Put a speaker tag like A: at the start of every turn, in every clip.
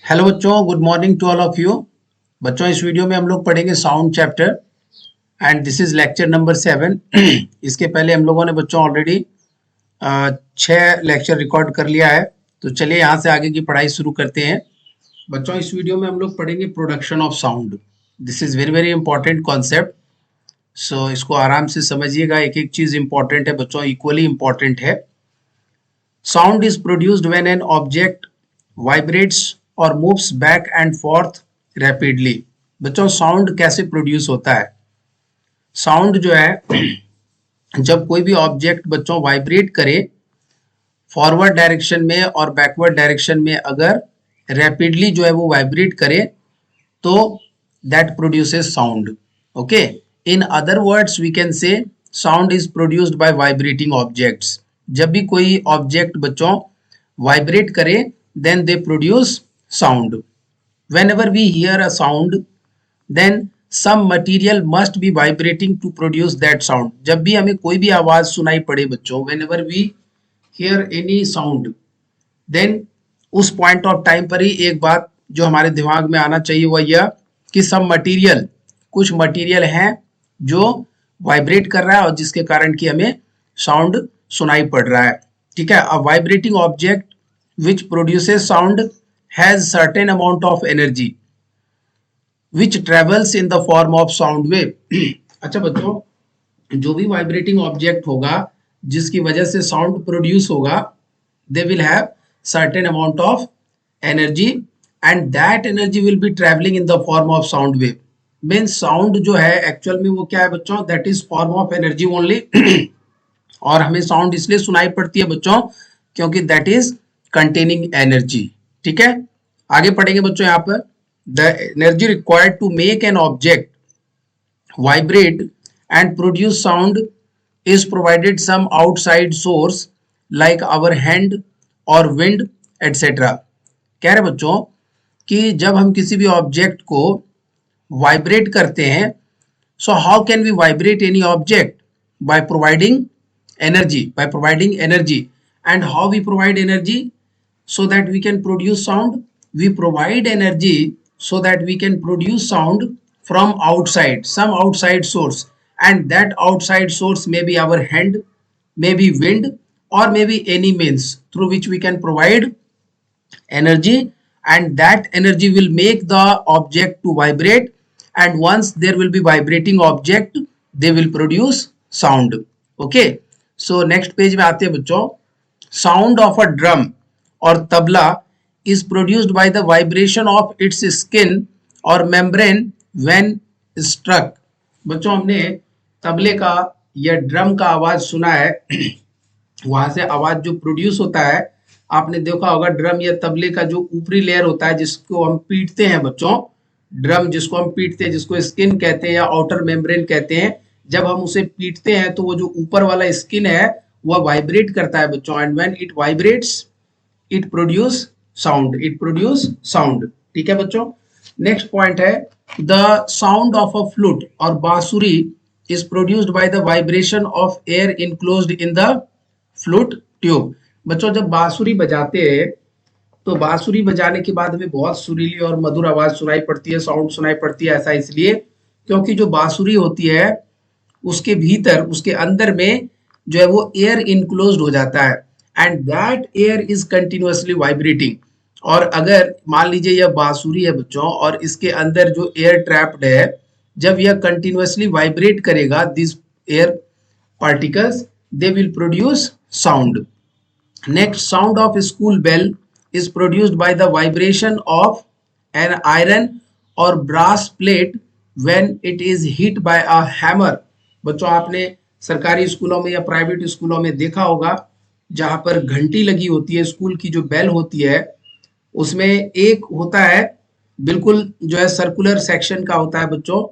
A: Hello बच्चों, good morning to all of you. बच्चों, इस वीडियो में हम लोग पढ़ेंगे sound chapter and this is lecture number 7। इसके पहले हम लोगों ने बच्चों ऑलरेडी 6 लेक्चर रिकॉर्ड कर लिया है। तो चलिए यहाँ से आगे की पढ़ाई शुरू करते हैं। बच्चों, इस वीडियो में हम लोग पढ़ेंगे production of sound. This is very very important concept. So इसको आराम से समझिएगा, एक एक चीज इंपॉर्टेंट है बच्चों, इक्वली इंपॉर्टेंट है। Sound is produced when an object vibrates or moves back and forth rapidly। बच्चों, साउंड कैसे प्रोड्यूस होता है? साउंड जो है जब कोई भी ऑब्जेक्ट बच्चों वाइब्रेट करे फॉरवर्ड डायरेक्शन में और बैकवर्ड डायरेक्शन में, अगर रैपिडली जो है वो वाइब्रेट करे तो that produces sound. Okay, in other words we can say sound is produced by vibrating objects. जब भी कोई ऑब्जेक्ट बच्चों वाइब्रेट करे then they produce sound. whenever we hear a sound then some material must be vibrating to produce that sound। जब भी हमें कोई भी आवाज सुनाई पड़े बच्चों, whenever we hear any sound then उस पॉइंट ऑफ टाइम पर ही एक बात जो हमारे दिमाग में आना चाहिए वह यह कि सब मटेरियल, कुछ मटेरियल है जो वाइब्रेट कर रहा है और जिसके कारण कि हमें साउंड सुनाई पड़ रहा है। ठीक है, अ vibrating object which produces sound has certain amount of energy which travels in the form of sound wave. अच्छा बच्चों, जो भी वाइब्रेटिंग ऑब्जेक्ट होगा जिसकी वजह से साउंड प्रोड्यूस होगा, they will have certain amount of energy and that energy will be travelling in the form of sound wave. Means sound जो है एक्चुअल में वो क्या है बच्चों, that is form of energy only. और हमें साउंड इसलिए सुनाई पड़ती है बच्चों क्योंकि दैट इज कंटेनिंग एनर्जी। ठीक है, आगे पढ़ेंगे बच्चों। यहाँ पर the energy required to make an object vibrate and produce sound is provided some outside source like our hand or wind etc। कह रहे बच्चों कि जब हम किसी भी ऑब्जेक्ट को वाइब्रेट करते हैं, so how can we vibrate any object? by providing energy and how we provide energy so that we can produce sound? We provide energy so that we can produce sound from outside, some outside source, and that outside source may be our hand, maybe wind, or maybe any means through which we can provide energy, and that energy will make the object to vibrate, and once there will be vibrating object they will produce sound। okay, so next page में आते हैं बच्चों। sound of a drum or tabla is produced by the vibration of its skin or membrane when struck। बच्चों, हमने तबले का या drum का आवाज सुना है, वहां से आवाज जो प्रोड्यूस होता है, आपने देखा होगा ड्रम या तबले का जो ऊपरी लेयर होता है जिसको हम पीटते हैं बच्चों, ड्रम जिसको हम पीटते हैं, जिसको स्किन कहते हैं या आउटर मेम्ब्रेन कहते हैं, जब हम उसे पीटते हैं तो वो जो ऊपर वाला स्किन है वह वाइब्रेट करता है बच्चों, and when it vibrates it produce sound. ठीक है बच्चों, नेक्स्ट पॉइंट है the sound of a flute और बांसुरी is produced by the vibration of air enclosed in the flute tube. बच्चों, जब बांसुरी बजाते हैं तो बांसुरी बजाने के बाद हमें बहुत सुरीली और मधुर आवाज सुनाई पड़ती है, साउंड सुनाई पड़ती है। ऐसा इसलिए क्योंकि जो बांसुरी होती है उसके भीतर, उसके अंदर में जो है वो एयर इनक्लोज्ड हो जाता है and that air is continuously vibrating. और अगर मान लीजिए यह बांसुरी है बच्चों और इसके अंदर जो एयर ट्रैप्ड है, जब यह कंटिन्यूअसली वाइब्रेट करेगा this air particles they will produce sound. Next, sound of school bell is produced by the vibration of an iron or brass plate when it is hit by a hammer। बच्चों, आपने सरकारी स्कूलों में या private स्कूलों में देखा होगा जहां पर घंटी लगी होती है, स्कूल की जो बेल होती है उसमें एक होता है बिल्कुल जो है सर्कुलर सेक्शन का होता है बच्चों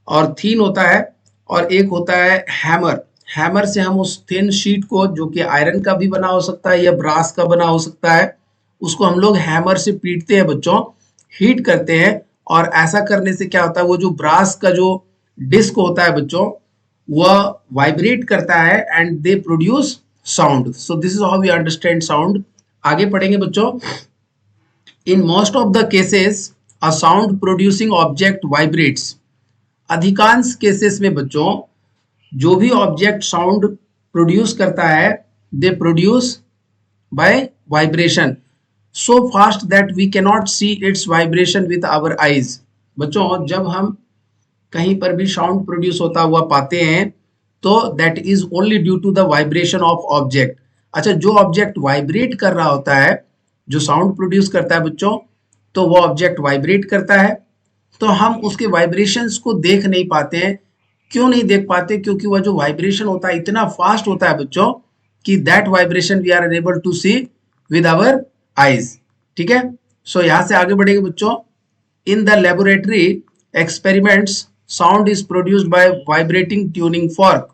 A: और थीन होता है, और एक होता है हैमर। हैमर से हम उस थिन शीट को, जो कि आयरन का भी बना हो सकता है या ब्रास का बना हो सकता है, उसको हम लोग हैमर से पीटते हैं बच्चों, हीट करते हैं, और ऐसा करने से क्या होता है वो जो ब्रास का जो डिस्क होता है बच्चों वह वाइब्रेट करता है and they produce sound. So this is how we understand sound. आगे पढ़ेंगे बच्चों। In most of the cases a sound producing object vibrates. अधिकांश केसेस में बच्चों जो भी ऑब्जेक्ट साउंड प्रोड्यूस करता है they produce by vibration so fast that we cannot see its vibration with our eyes। बच्चों जब हम कहीं पर भी साउंड प्रोड्यूस होता हुआ पाते हैं तो that is only due to the vibration of object. अच्छा, जो ऑब्जेक्ट वाइब्रेट कर रहा होता है, जो साउंड प्रोड्यूस करता है बच्चों, तो वो ऑब्जेक्ट वाइब्रेट करता है, तो हम उसके वाइब्रेशंस को देख नहीं पाते हैं। क्यों नहीं देख पाते? क्योंकि वह जो वाइब्रेशन होता है इतना फास्ट होता है बच्चों कि that vibration we are unable to see with our eyes. ठीक है, सो यहां से आगे बढ़ेंगे बच्चों। In the laboratory experiments sound is produced by vibrating tuning fork.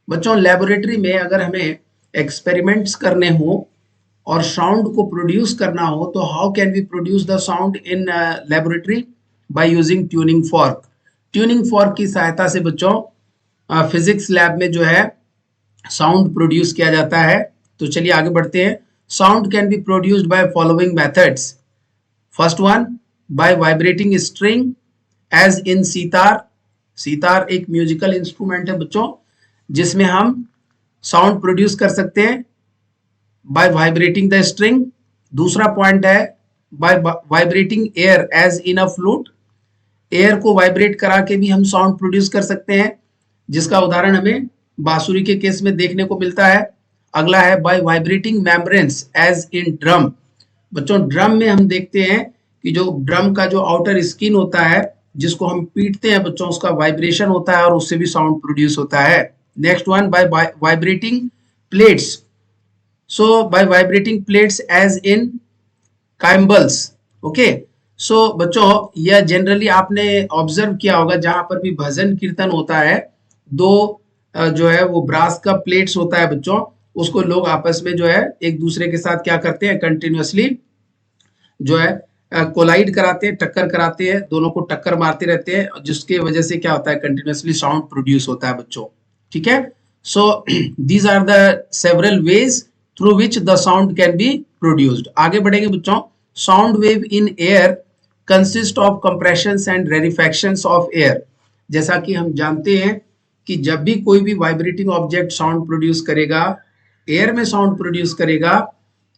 A: बच्चों लेबोरेटरी में अगर हमें एक्सपेरिमेंट्स करने हो और साउंड को प्रोड्यूस करना हो तो how can we produce the sound in laboratory? By using tuning fork. Tuning fork की सहायता से बच्चों फिजिक्स लैब में जो है साउंड प्रोड्यूस किया जाता है। तो चलिए आगे बढ़ते हैं। Sound can be produced by following methods. First one, by vibrating string as in sitar. Sitar एक म्यूजिकल इंस्ट्रूमेंट है बच्चों जिसमें हम साउंड प्रोड्यूस कर सकते हैं बाय वाइब्रेटिंग द स्ट्रिंग। दूसरा पॉइंट है by vibrating air as in a flute. Air को वाइब्रेट करा के भी हम साउंड प्रोड्यूस कर सकते हैं, जिसका उदाहरण हमें बांसुरी के केस में देखने को मिलता है। अगला है by vibrating membranes as in drum. बच्चों ड्रम में हम देखते हैं कि जो ड्रम का जो आउटर स्किन होता है जिसको हम पीटते हैं बच्चों, उसका वाइब्रेशन होता है और उससे भी साउंड प्रोड्यूस होता है। Next one, by vibrating plates. So by vibrating plates as in cymbals. Okay, so बच्चों यह जनरली आपने ऑब्जर्व किया होगा जहां पर भी भजन कीर्तन होता है, दो जो है वो ब्रास का प्लेट्स होता है बच्चों, उसको लोग आपस में जो है एक दूसरे के साथ क्या करते हैं, कंटिन्यूअसली जो है कोलाइड कराते हैं, टक्कर कराते हैं, दोनों को टक्कर मारते रहते हैं, जिसके वजह से क्या होता है, कंटिन्यूअसली साउंड प्रोड्यूस होता है बच्चों। ठीक है, so these are the several ways through which the sound can be produced. आगे बढ़ेंगे बच्चों। Sound wave in air consist of compressions and rarefactions of air. जैसा कि हम जानते हैं कि जब भी कोई भी वाइब्रेटिंग ऑब्जेक्ट साउंड प्रोड्यूस करेगा, एयर में साउंड प्रोड्यूस करेगा,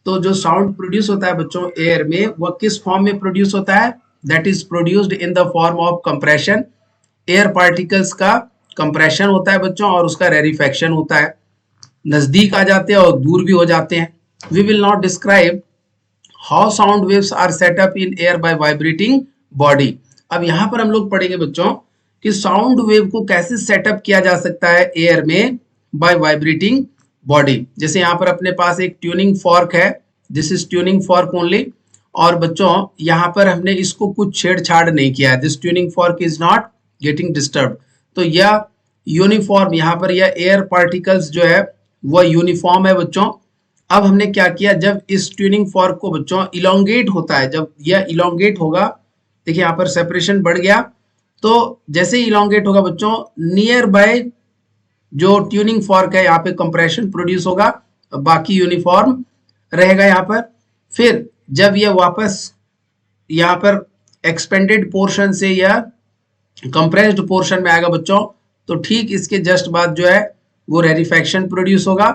A: तो जो साउंड प्रोड्यूस होता है बच्चों एयर में, वह किस फॉर्म में प्रोड्यूस होता है? That is produced in the form of compression. Air particles का कंप्रेशन होता है बच्चों और उसका रेरिफैक्शन होता है। नजदीक आ जाते हैं और दूर भी हो जाते हैं। We will not describe how sound waves are set up in air by vibrating body. अब यहाँ पर हम लोग पढ़ेंगे बच्चों कि साउंड वेव को कैसे सेटअप किया जा सकता है एयर में बाय वाइब्रेटिंग बॉडी। जैसे यहाँ पर अपने पास एक ट्यूनिंग फॉर्क है, this is tuning fork only, और बच्चों यहाँ पर हमने इसको कुछ छेड़छाड़ नहीं किया है। This tuning fork is not getting disturb. तो यह यूनिफॉर्म, यहाँ पर यह एयर पार्टिकल्स जो है वह यूनिफॉर्म है बच्चों। अब हमने क्या किया, जब इस ट्यूनिंग फॉर्क को बच्चों इलोंगेट होता है, जब यह इलोंगेट होगा, देखिए यहाँ पर सेपरेशन बढ़ गया, तो जैसे ही इलोंगेट होगा बच्चों, नियर बाय जो ट्यूनिंग फॉर्क है यहाँ पे कंप्रेशन प्रोड्यूस होगा, बाकी यूनिफॉर्म रहेगा यहाँ पर। फिर जब यह वापस यहाँ पर एक्सपेंडेड पोर्शन से या कंप्रेस्ड पोर्शन में आएगा बच्चों, तो ठीक इसके जस्ट बाद जो है वो रेरिफैक्शन प्रोड्यूस होगा,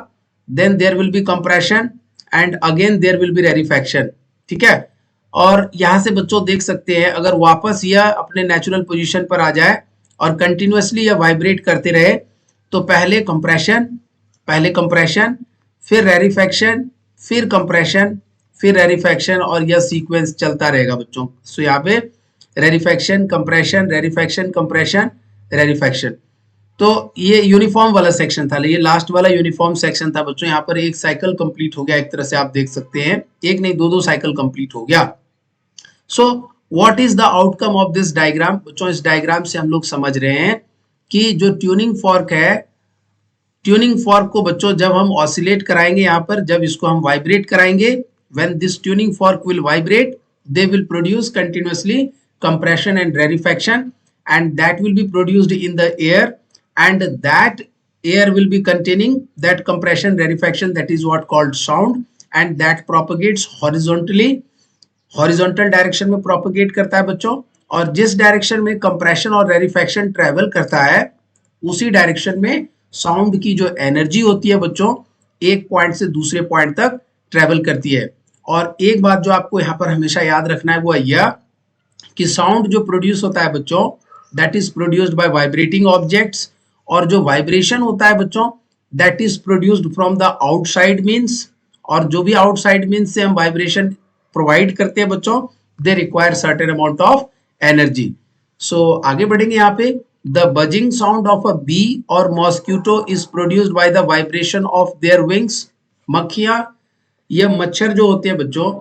A: then there will be compression and again there will be rarefaction. ठीक है, और यहाँ से बच्चों देख सकते हैं अगर वापस यह अपने नेचुरल पोजीशन पर आ जाए और कंटिन्यूअसली यह वाइब्रेट करते रहे, तो पहले कंप्रेशन, फिर रेरिफैक्शन, फिर कंप्रेशन, फिर रेरिफैक्शन, और यह सीक्वेंस चलता रहेगा बच्चों। सो यहाँ पे रेरिफैक्शन, कंप्रेशन, रेरिफैक्शन, कंप्रेशन, रेरिफैक्शन। तो ये यूनिफॉर्म वाला सेक्शन था, ये लास्ट वाला यूनिफॉर्म सेक्शन था बच्चों। यहाँ पर एक साइकिल कंप्लीट हो गया, एक तरह से आप देख सकते हैं, एक नहीं दो साइकिल कंप्लीट हो गया। So what is the outcome of this diagram? बच्चों इस डायग्राम से हम लोग समझ रहे हैं कि जो ट्यूनिंग फॉर्क है, ट्यूनिंग फॉर्क को बच्चों जब हम ऑसिलेट कराएंगे, यहाँ पर जब इसको हम वाइब्रेट कराएंगे, when this tuning fork will vibrate, they will produce continuously compression and rarefaction, and that will be produced in the air, and that air will be containing that compression rarefaction, that is what called sound, and that propagates horizontally horizontal direction में propagate करता है बच्चों, और जिस direction में compression और rarefaction travel करता है उसी डायरेक्शन में साउंड की जो एनर्जी होती है बच्चों एक पॉइंट से दूसरे पॉइंट तक ट्रेवल करती है। और एक बात जो आपको यहाँ पर हमेशा याद रखना है वो है यह कि साउंड जो प्रोड्यूस होता है बच्चों that is produced by vibrating objects, और जो वाइब्रेशन होता है बच्चों that is produced from the outside means, और जो भी आउटसाइड मीन्स से हम वाइब्रेशन प्रोवाइड करते हैं बच्चों they require certain amount of energy. So आगे बढ़ेंगे यहाँ पे। The buzzing sound of a bee और mosquito is produced by the vibration of their wings. मक्खियां, ये मच्छर जो होते हैं बच्चों,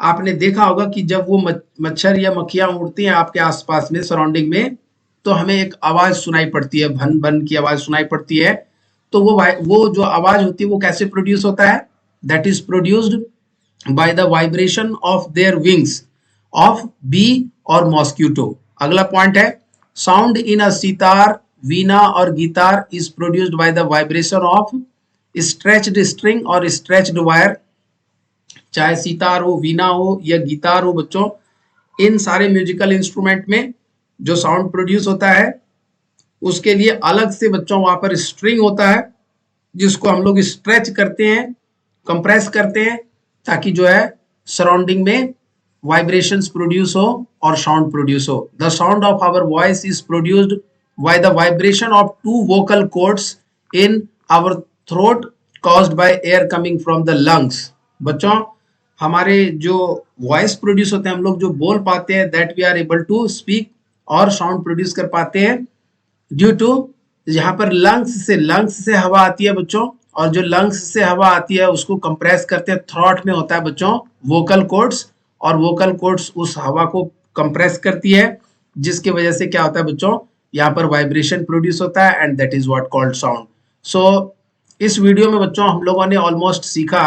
A: आपने देखा होगा कि जब वो मच्छर या मक्खियां उड़ती हैं आपके आसपास में सराउंडिंग में तो हमें एक आवाज सुनाई पड़ती है, भन भन की आवाज सुनाई पड़ती है। तो वो जो आवाज होती है वो कैसे प्रोड्यूस होता है? That is produced by the vibration of their wings of bee और मॉस्क्यूटो। अगला पॉइंट है sound in a sitar, veena और guitar is produced by the vibration of stretched string और स्ट्रेच्ड वायर। चाहे सितार हो, वीणा हो या गिटार हो बच्चों, इन सारे म्यूजिकल इंस्ट्रूमेंट में जो साउंड प्रोड्यूस होता है उसके लिए अलग से बच्चों वहां पर स्ट्रिंग होता है जिसको हम लोग स्ट्रेच करते हैं, कंप्रेस करते हैं, ताकि जो है सराउंडिंग में वाइब्रेशंस प्रोड्यूस हो और साउंड प्रोड्यूस हो। The sound of our voice is produced by the vibration of two vocal cords in our throat caused by air coming from the lungs. बच्चों हमारे जो वॉइस प्रोड्यूस होते हैं, हम लोग जो बोल पाते हैं, that we are able to speak और साउंड प्रोड्यूस कर पाते हैं ड्यू टू यहाँ पर लंग्स से हवा आती है बच्चों, और जो लंग्स से हवा आती है उसको कंप्रेस करते हैं, थ्रॉट में होता है बच्चों वोकल कॉर्ड्स, और वोकल कॉर्ड्स उस हवा को कंप्रेस करती है जिसकी वजह से क्या होता है बच्चों यहाँ पर वाइब्रेशन प्रोड्यूस होता है and that is what called sound. So इस वीडियो में बच्चों हम लोगों ने ऑलमोस्ट सीखा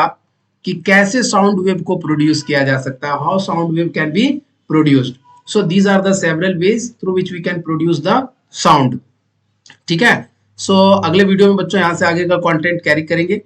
A: कि कैसे साउंड वेव को प्रोड्यूस किया जा सकता है, how sound wave can be produced. So these are the several ways through which we can produce the sound. ठीक है। सो अगले वीडियो में बच्चों यहाँ से आगे का कंटेंट कैरी करेंगे।